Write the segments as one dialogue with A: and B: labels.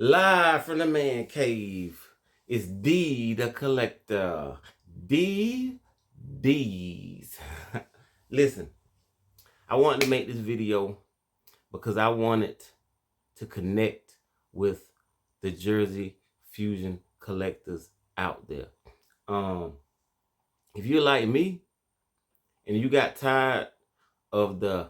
A: Live from the man cave is D the collector. D's. Listen, I wanted to make this video because I wanted to connect with the Jersey Fusion collectors out there. If you're like me and you got tired of the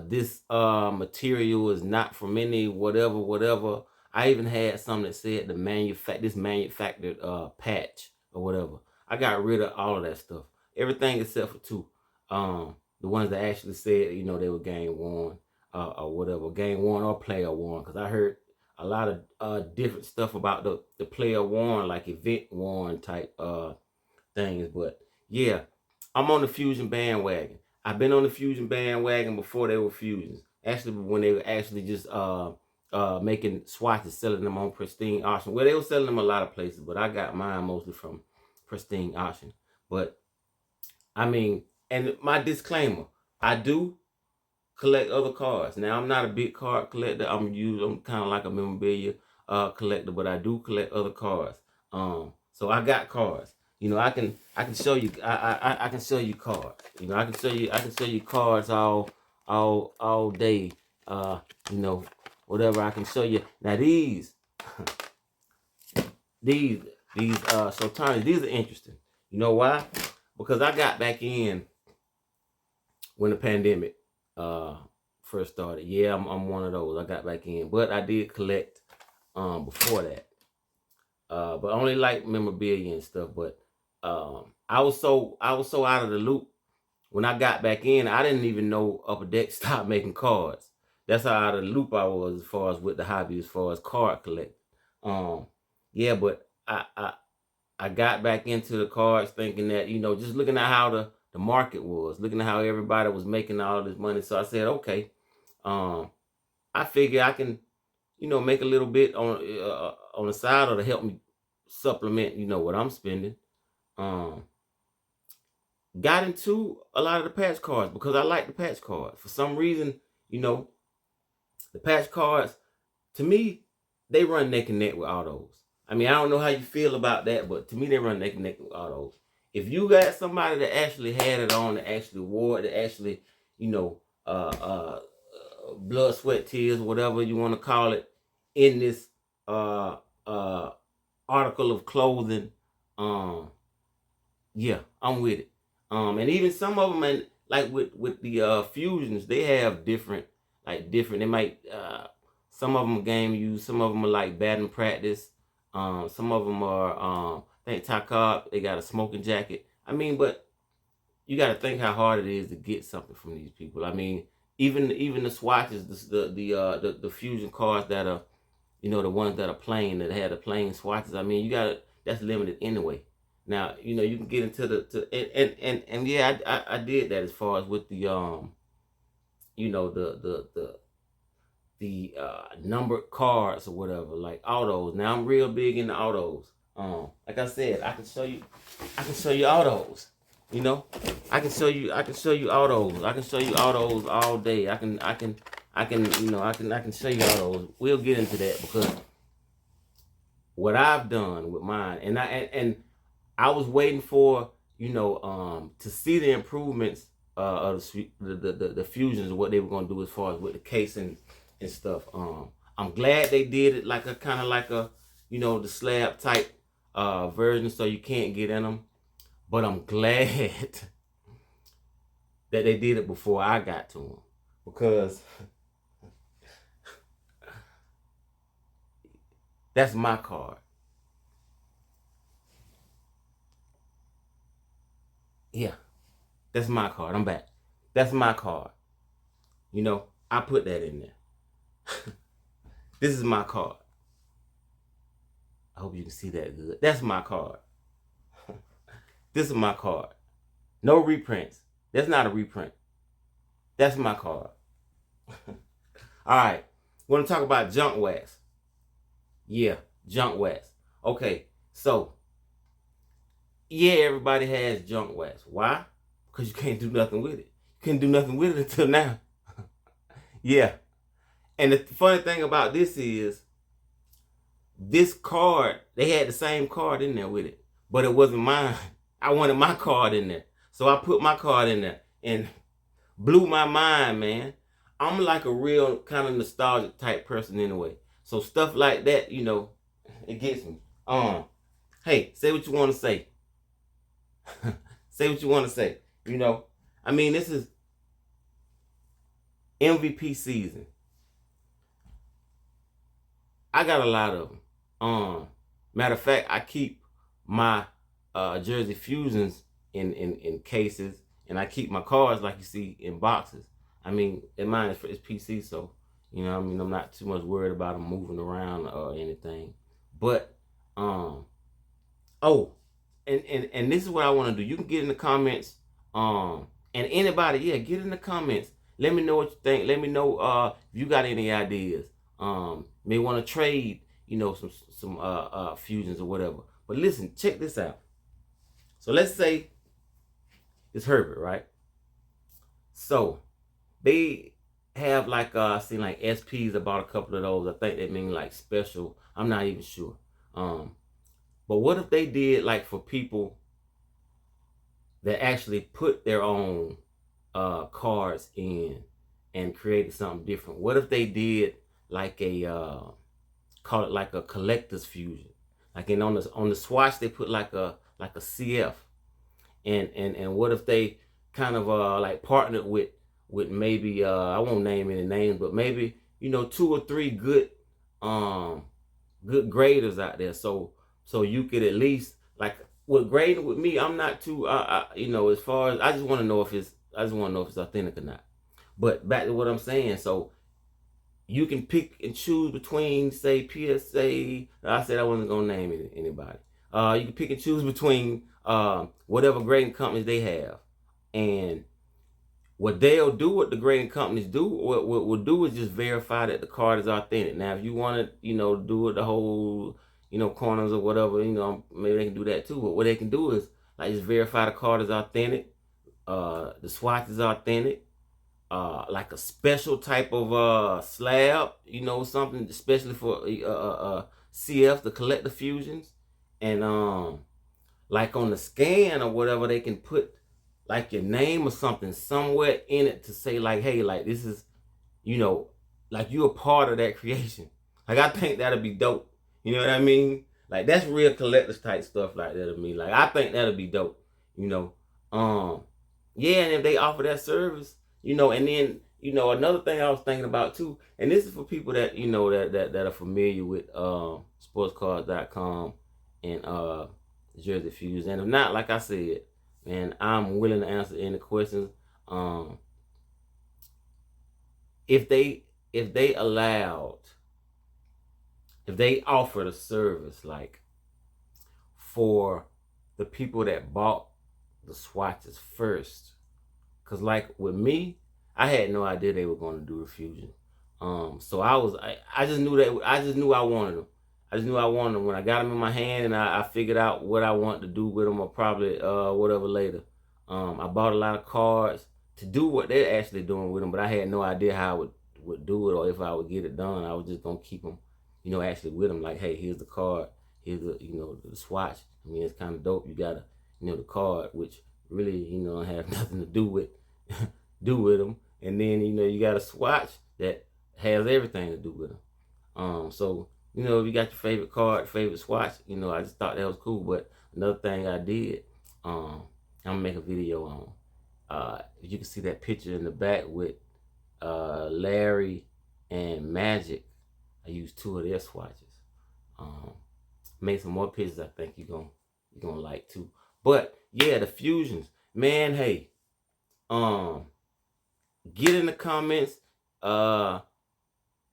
A: this material is not from any whatever. I even had some that said the manufactured patch or whatever. I got rid of all of that stuff. Everything except for two. The ones that actually said, they were game worn or whatever. Game worn or player worn. Because I heard a lot of different stuff about the player worn, like event worn type things. But yeah, I'm on the Fusion bandwagon. I've been on the Fusion bandwagon before they were Fusions. Actually, when they were actually just making swatches, selling them on Pristine Auction. Well, they were selling them a lot of places, but I got mine mostly from Pristine Auction. But I mean, and my disclaimer, I do collect other cards. Now, I'm not a big card collector. I'm kind of like a memorabilia collector, but I do collect other cards. So I got cards. I can show you. I can show you cards. I can show you cards all day. Whatever I can show you. Now these these Sultanas, these are interesting. You know why? Because I got back in when the pandemic first started. Yeah, I'm one of those. I got back in, but I did collect before that. But only like memorabilia and stuff. But I was so out of the loop when I got back in. I didn't even know Upper Deck stopped making cards. That's how out of the loop I was as far as with the hobby, as far as card collecting. Yeah, but I got back into the cards thinking that, just looking at how the market was, looking at how everybody was making all this money. So I said, okay, I figure I can, make a little bit on the side or to help me supplement, what I'm spending. Got into a lot of the patch cards because I like the patch cards. For some reason, the patch cards, to me, they run neck and neck with autos. I mean, I don't know how you feel about that, but to me, they run neck and neck with autos. If you got somebody that actually had it on, that actually wore it, that actually, blood, sweat, tears, whatever you want to call it, in this article of clothing, yeah, I'm with it. And even some of them, and like with the fusions, they have different. They might some of them are game use, some of them are like batting practice. Some of them are I think Takab, they got a smoking jacket. I mean, but you got to think how hard it is to get something from these people. I mean, even the swatches, the fusion cards that are, the ones that are plain, that have the plain swatches. I mean, that's limited anyway. Now, you can get into and yeah, I did that as far as with the the numbered cards or whatever, like autos. Now I'm real big into autos. Like I said, I can show you autos. I can show you autos. I can show you autos all day. I can show you autos. We'll get into that because what I've done with mine, and I was waiting for to see the improvements of the fusions of what they were gonna do as far as with the casing and stuff. I'm glad they did it like a kind of like a the slab type version, so you can't get in them. But I'm glad that they did it before I got to them, because that's my card. Yeah, that's my card. I'm back. That's my card. I put that in there. This is my card. I hope you can see that good. That's my card. This is my card. No reprints. That's not a reprint. That's my card. All right. Want to talk about junk wax? Yeah, junk wax. Okay, so yeah, everybody has junk wax. Why? Because you can't do nothing with it. You couldn't do nothing with it until now. Yeah. And the funny thing about this is, this card, they had the same card in there with it, but it wasn't mine. I wanted my card in there. So I put my card in there and blew my mind, man. I'm like a real kind of nostalgic type person anyway. So stuff like that, you know, it gets me. Hey, say what you want to say. Say what you want to say. You know, I mean, this is MVP season. I got a lot of them. Matter of fact, I keep my Jersey Fusions in cases, and I keep my cards like you see in boxes. I mean, in mine it's PC, so you know, I mean, I'm not too much worried about them moving around or anything. But oh, and this is what I want to do. You can get in the comments, and anybody, yeah, get in the comments. Let me know what you think. Let me know if you got any ideas. May want to trade, you know, some fusions or whatever. But listen, check this out. So let's say it's Herbert, right? So they have like I seen like SPs about a couple of those. I think they mean like special. I'm not even sure. But what if they did like for people that actually put their own cards in and created something different? What if they did like a call it like a collector's fusion? Like on the swatch they put like a CF, and what if they kind of like partnered with maybe I won't name any names, but maybe, you know, 2 or 3 good good graders out there, so you could at least like with grading with me, I'm not too you know, as far as I just want to know if it's authentic or not. But back to what I'm saying, so you can pick and choose between, say, PSA. I said I wasn't gonna name anybody. You can pick and choose between whatever grading companies they have, and what they'll do, what the grading companies do, what we'll do is just verify that the card is authentic. Now, if you want to, you know, do it the whole, you know, corners or whatever, you know, maybe they can do that too. But what they can do is like just verify the card is authentic, the swatch is authentic, like a special type of slab, you know, something especially for CF, the collector fusions, and like on the scan or whatever, they can put like your name or something somewhere in it to say like, hey, like this is, you know, like you're a part of that creation. Like I think that'll be dope. You know what I mean? Like that's real collectors type stuff like that to me. Like I think that'll be dope. You know, yeah, and if they offer that service, you know, and then, you know, another thing I was thinking about too, and this is for people that, you know, that are familiar with sportscards.com and Jersey Fuse, and if not, like I said, and I'm willing to answer any questions. If they offered a service like for the people that bought the swatches first, because like with me, I had no idea they were going to do a fusion. So I just knew I wanted them. I just knew I wanted them when I got them in my hand, and I figured out what I wanted to do with them, or probably whatever later. I bought a lot of cards to do what they're actually doing with them, but I had no idea how I would do it, or if I would get it done. I was just gonna keep them, you know, actually with them. Like, hey, here's the card, here's the, you know, the swatch. I mean, it's kind of dope. You gotta, you know, the card, which really, you know, have nothing to do with them, and then, you know, you got a swatch that has everything to do with them. So, you know, if you got your favorite card, favorite swatch, you know, I just thought that was cool. But another thing I did, I'm gonna make a video on. You can see that picture in the back with Larry and Magic. I used 2 of their swatches. Made some more pictures I think you're gonna like too. But yeah, the fusions, man. Hey, get in the comments.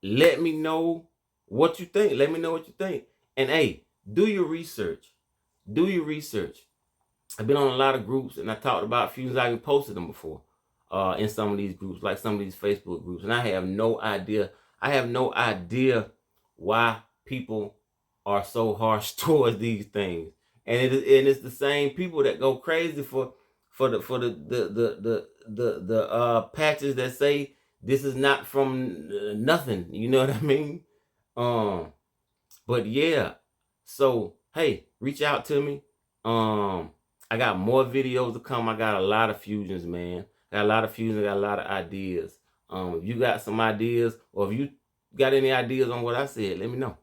A: Let me know what you think. Let me know what you think. And hey, do your research. Do your research. I've been on a lot of groups, and I talked about fusions. I even posted them before in some of these groups, like some of these Facebook groups. And I have no idea. I have no idea why people are so harsh towards these things. And it's the same people that go crazy for the patches that say this is not from nothing. You know what I mean? But yeah, so hey, reach out to me. I got more videos to come. I got a lot of fusions, man. Got a lot of fusions, got a lot of ideas. If you got some ideas, or if you got any ideas on what I said, let me know.